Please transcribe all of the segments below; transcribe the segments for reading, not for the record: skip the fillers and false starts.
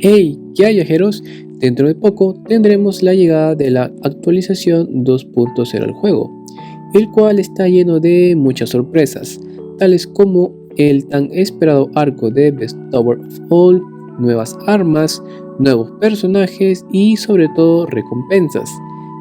Hey, ¿qué hay, viajeros? Dentro de poco tendremos la llegada de la actualización 2.0 al juego, el cual está lleno de muchas sorpresas, tales como el tan esperado arco de Best Tower of All, nuevas armas, nuevos personajes y sobre todo recompensas.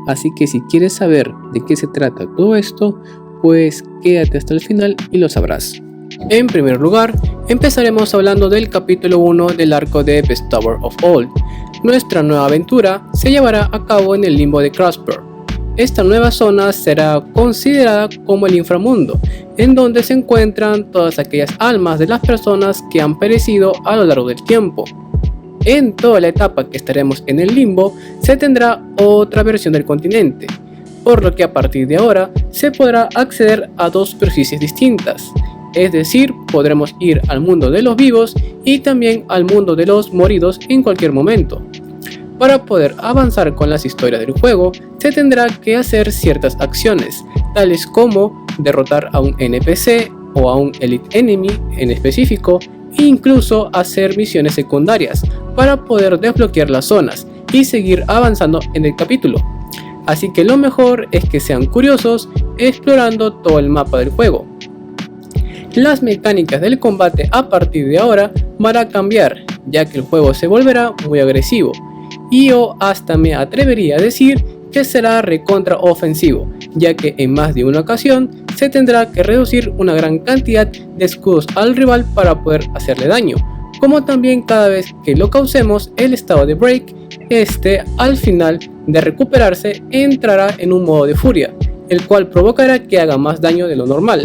Así que si quieres saber de qué se trata todo esto, pues quédate hasta el final y lo sabrás. En primer lugar, empezaremos hablando del capítulo 1 del arco de Best Tower of All. Nuestra nueva aventura se llevará a cabo en el limbo de Crosper. Esta nueva zona será considerada como el inframundo, en donde se encuentran todas aquellas almas de las personas que han perecido a lo largo del tiempo. En toda la etapa que estaremos en el limbo, se tendrá otra versión del continente, por lo que a partir de ahora se podrá acceder a dos superficies distintas. Es decir, podremos ir al mundo de los vivos y también al mundo de los moridos en cualquier momento. Para poder avanzar con las historias del juego, se tendrá que hacer ciertas acciones, tales como derrotar a un NPC o a un Elite Enemy en específico, e incluso hacer misiones secundarias para poder desbloquear las zonas y seguir avanzando en el capítulo. Así que lo mejor es que sean curiosos explorando todo el mapa del juego. Las mecánicas del combate a partir de ahora van a cambiar, ya que el juego se volverá muy agresivo, y yo hasta me atrevería a decir que será recontra ofensivo, ya que en más de una ocasión se tendrá que reducir una gran cantidad de escudos al rival para poder hacerle daño, como también cada vez que lo causemos el estado de break, al final de recuperarse entrará en un modo de furia, el cual provocará que haga más daño de lo normal,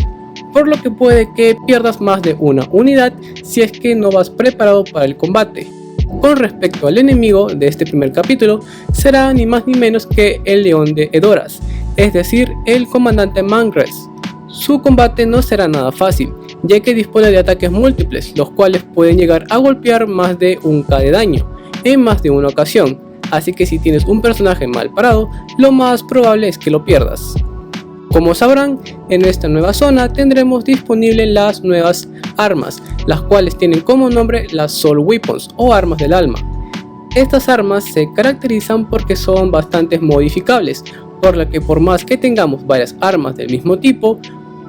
por lo que puede que pierdas más de una unidad si es que no vas preparado para el combate. Con respecto al enemigo de este primer capítulo, será ni más ni menos que el León de Edoras, es decir, el comandante Mangres. Su combate no será nada fácil, ya que dispone de ataques múltiples, los cuales pueden llegar a golpear más de 1k de daño, en más de una ocasión, así que si tienes un personaje mal parado, lo más probable es que lo pierdas. Como sabrán, en esta nueva zona tendremos disponibles las nuevas armas, las cuales tienen como nombre las Soul Weapons o armas del alma. Estas armas se caracterizan porque son bastante modificables, por lo que por más que tengamos varias armas del mismo tipo,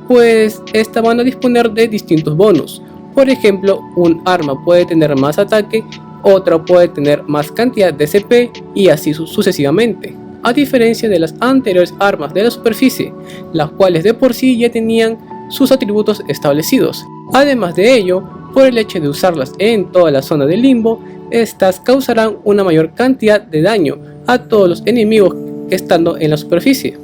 pues estas van a disponer de distintos bonus. Por ejemplo, un arma puede tener más ataque, otra puede tener más cantidad de CP y así sucesivamente, a diferencia de las anteriores armas de la superficie, las cuales de por sí ya tenían sus atributos establecidos. Además de ello, por el hecho de usarlas en toda la zona del limbo, estas causarán una mayor cantidad de daño a todos los enemigos que estando en la superficie.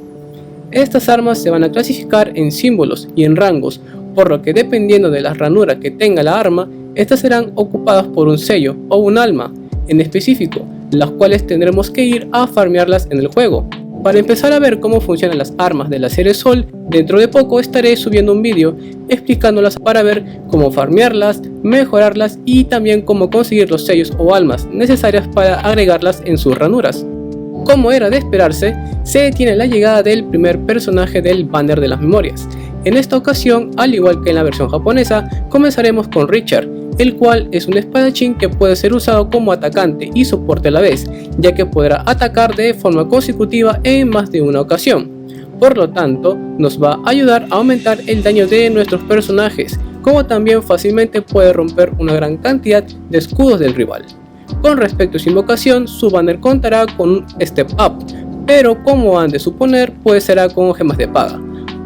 Estas armas se van a clasificar en símbolos y en rangos, por lo que dependiendo de la ranura que tenga la arma, estas serán ocupadas por un sello o un alma en específico, las cuales tendremos que ir a farmearlas en el juego. Para empezar a ver cómo funcionan las armas de la serie Sol, dentro de poco estaré subiendo un vídeo explicándolas para ver cómo farmearlas, mejorarlas y también cómo conseguir los sellos o almas necesarias para agregarlas en sus ranuras. Como era de esperarse, se detiene la llegada del primer personaje del banner de las memorias. En esta ocasión, al igual que en la versión japonesa, comenzaremos con Richard, el cual es un espadachín que puede ser usado como atacante y soporte a la vez, ya que podrá atacar de forma consecutiva en más de una ocasión. Por lo tanto, nos va a ayudar a aumentar el daño de nuestros personajes, como también fácilmente puede romper una gran cantidad de escudos del rival. Con respecto a su invocación, su banner contará con un Step Up, pero como han de suponer, pues será con gemas de paga,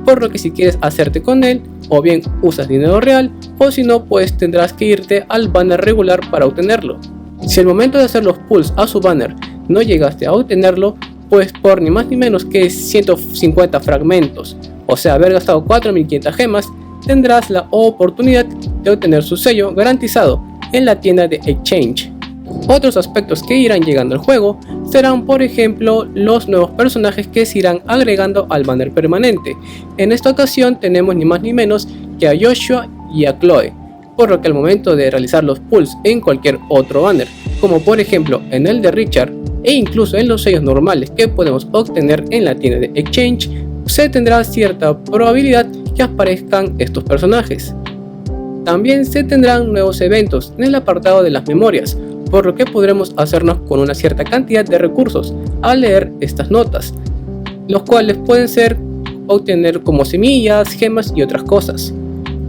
por lo que si quieres hacerte con él, o bien usas dinero real, o si no, pues tendrás que irte al banner regular para obtenerlo. Si al momento de hacer los pulls a su banner no llegaste a obtenerlo, pues por ni más ni menos que 150 fragmentos, o sea haber gastado 4500 gemas, tendrás la oportunidad de obtener su sello garantizado en la tienda de Exchange. Otros aspectos que irán llegando al juego serán, por ejemplo, los nuevos personajes que se irán agregando al banner permanente. En esta ocasión tenemos ni más ni menos que a Joshua y a Chloe, por lo que al momento de realizar los pulls en cualquier otro banner, como por ejemplo en el de Richard e incluso en los sellos normales que podemos obtener en la tienda de Exchange, se tendrá cierta probabilidad que aparezcan estos personajes. También se tendrán nuevos eventos en el apartado de las memorias, por lo que podremos hacernos con una cierta cantidad de recursos al leer estas notas, los cuales pueden ser obtener como semillas, gemas y otras cosas.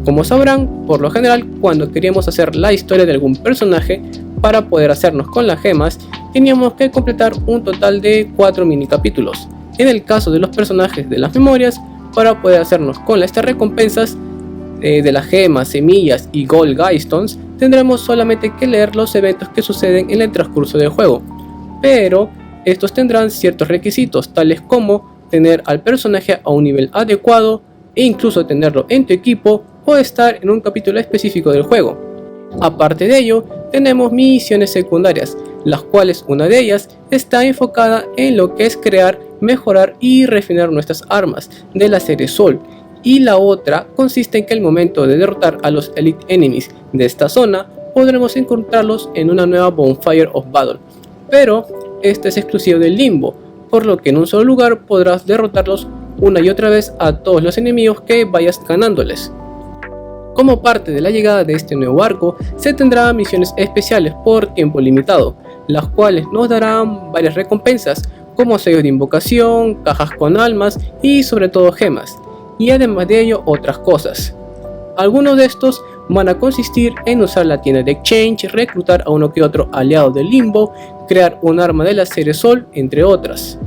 Como sabrán, por lo general, cuando queríamos hacer la historia de algún personaje, para poder hacernos con las gemas, teníamos que completar un total de 4 mini capítulos. En el caso de los personajes de las memorias, para poder hacernos con estas recompensas de las gemas, semillas y Gold Guystones, tendremos solamente que leer los eventos que suceden en el transcurso del juego. Pero estos tendrán ciertos requisitos, tales como tener al personaje a un nivel adecuado e incluso tenerlo en tu equipo o estar en un capítulo específico del juego. Aparte de ello, tenemos misiones secundarias, las cuales una de ellas está enfocada en lo que es crear, mejorar y refinar nuestras armas de la serie Soul, y la otra consiste en que al momento de derrotar a los Elite Enemies de esta zona, podremos encontrarlos en una nueva Bonfire of Battle, pero este es exclusivo del Limbo, por lo que en un solo lugar podrás derrotarlos una y otra vez a todos los enemigos que vayas ganándoles. Como parte de la llegada de este nuevo arco, se tendrán misiones especiales por tiempo limitado, las cuales nos darán varias recompensas, como sellos de invocación, cajas con almas y sobre todo gemas, y además de ello otras cosas. Algunos de estos van a consistir en usar la tienda de Exchange, reclutar a uno que otro aliado del Limbo, crear un arma de la serie Sol, entre otras.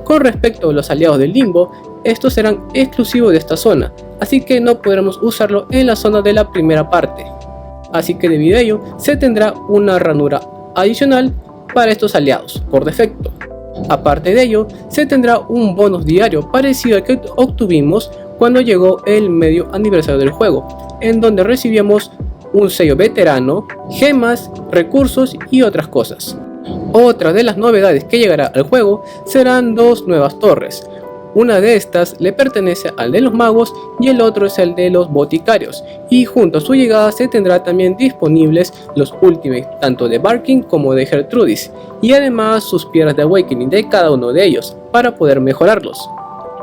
Con respecto a los aliados del Limbo, estos serán exclusivos de esta zona, así que no podremos usarlo en la zona de la primera parte. Así que debido a ello, se tendrá una ranura adicional para estos aliados, por defecto. Aparte de ello, se tendrá un bonus diario parecido al que obtuvimos cuando llegó el medio aniversario del juego, en donde recibíamos un sello veterano, gemas, recursos y otras cosas. Otra de las novedades que llegará al juego serán dos nuevas torres. Una de estas le pertenece al de los magos y el otro es el de los boticarios, y junto a su llegada se tendrá también disponibles los Ultimate tanto de Barking como de Gertrudis, y además sus piedras de Awakening de cada uno de ellos para poder mejorarlos.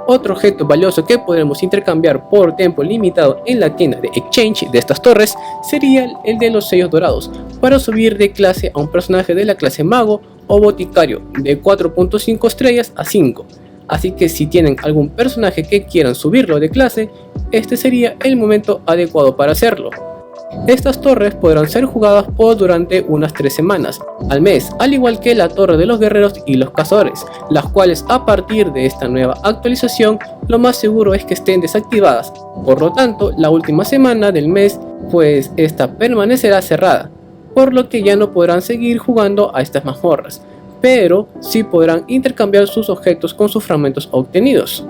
Otro objeto valioso que podremos intercambiar por tiempo limitado en la tienda de Exchange de estas torres sería el de los sellos dorados, para subir de clase a un personaje de la clase mago o boticario de 4.5 estrellas a 5. Así que si tienen algún personaje que quieran subirlo de clase, este sería el momento adecuado para hacerlo. Estas torres podrán ser jugadas durante unas 3 semanas al mes, al igual que la torre de los guerreros y los cazadores, las cuales a partir de esta nueva actualización lo más seguro es que estén desactivadas. Por lo tanto, la última semana del mes pues esta permanecerá cerrada, por lo que ya no podrán seguir jugando a estas mazmorras, pero sí podrán intercambiar sus objetos con sus fragmentos obtenidos.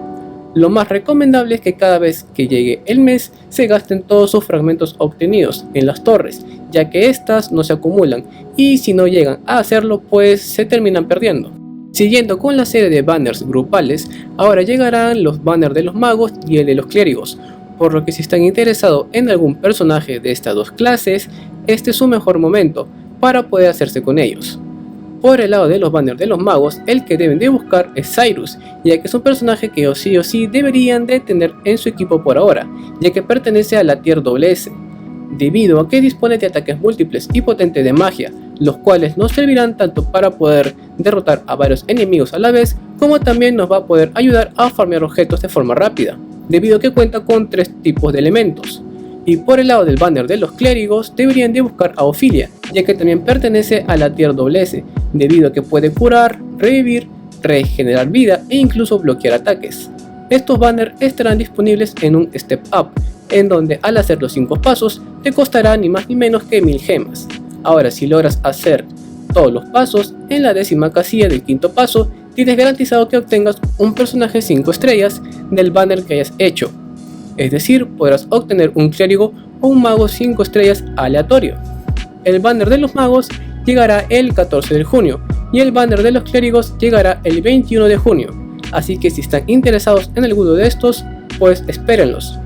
Lo más recomendable es que cada vez que llegue el mes se gasten todos sus fragmentos obtenidos en las torres, ya que estas no se acumulan y si no llegan a hacerlo pues se terminan perdiendo. Siguiendo con la serie de banners grupales, ahora llegarán los banners de los magos y el de los clérigos, por lo que si están interesados en algún personaje de estas dos clases, este es su mejor momento para poder hacerse con ellos. Por el lado de los banners de los magos, el que deben de buscar es Cyrus, ya que es un personaje que o sí deberían de tener en su equipo por ahora, ya que pertenece a la tier SS, debido a que dispone de ataques múltiples y potentes de magia, los cuales nos servirán tanto para poder derrotar a varios enemigos a la vez, como también nos va a poder ayudar a farmear objetos de forma rápida, debido a que cuenta con 3 tipos de elementos. Y por el lado del banner de los clérigos deberían de buscar a Ophilia, ya que también pertenece a la tier SS, debido a que puede curar, revivir, regenerar vida e incluso bloquear ataques. Estos banners estarán disponibles en un Step Up, en donde al hacer los 5 pasos te costará ni más ni menos que 1000 gemas. Ahora si logras hacer todos los pasos, en la 10ª casilla del 5º paso tienes garantizado que obtengas un personaje 5 estrellas del banner que hayas hecho. Es decir, podrás obtener un clérigo o un mago 5 estrellas aleatorio. El banner de los magos llegará el 14 de junio y el banner de los clérigos llegará el 21 de junio, así que si están interesados en alguno de estos, pues espérenlos.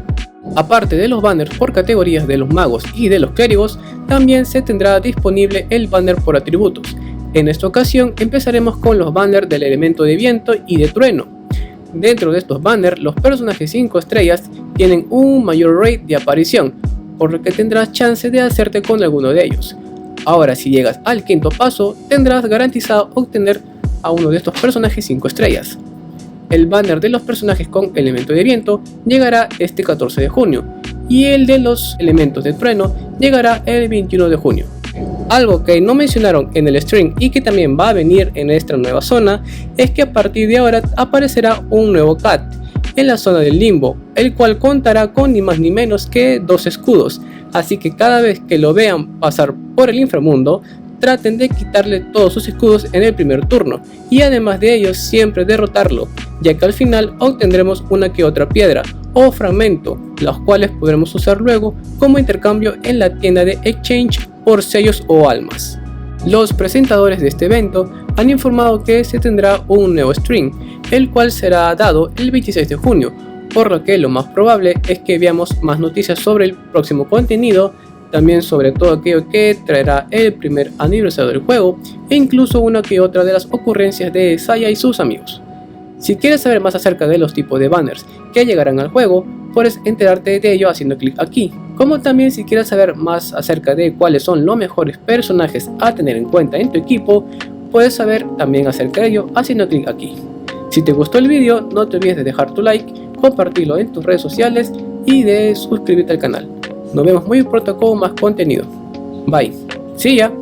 Aparte de los banners por categorías de los magos y de los clérigos, también se tendrá disponible el banner por atributos. En esta ocasión empezaremos con los banners del elemento de viento y de trueno. Dentro de estos banners, los personajes 5 estrellas tienen un mayor rate de aparición, por lo que tendrás chance de hacerte con alguno de ellos. Ahora, si llegas al quinto paso, tendrás garantizado obtener a uno de estos personajes 5 estrellas. El banner de los personajes con elemento de viento llegará este 14 de junio y el de los elementos de trueno llegará el 21 de junio. Algo que no mencionaron en el stream y que también va a venir en esta nueva zona es que a partir de ahora aparecerá un nuevo cat en la zona del limbo, el cual contará con ni más ni menos que 2 escudos, así que cada vez que lo vean pasar por el inframundo, traten de quitarle todos sus escudos en el primer turno y además de ello siempre derrotarlo, ya que al final obtendremos una que otra piedra o fragmento, los cuales podremos usar luego como intercambio en la tienda de Exchange por sellos o almas. Los presentadores de este evento han informado que se tendrá un nuevo stream, el cual será dado el 26 de junio, por lo que lo más probable es que veamos más noticias sobre el próximo contenido, también sobre todo aquello que traerá el primer aniversario del juego e incluso una que otra de las ocurrencias de Saya y sus amigos. Si quieres saber más acerca de los tipos de banners que llegarán al juego, puedes enterarte de ello haciendo clic aquí, como también si quieres saber más acerca de cuáles son los mejores personajes a tener en cuenta en tu equipo, puedes saber también acerca de ello haciendo clic aquí. Si te gustó el vídeo, no te olvides de dejar tu like, compartirlo en tus redes sociales y de suscribirte al canal. Nos vemos muy pronto con más contenido. Bye. See ya.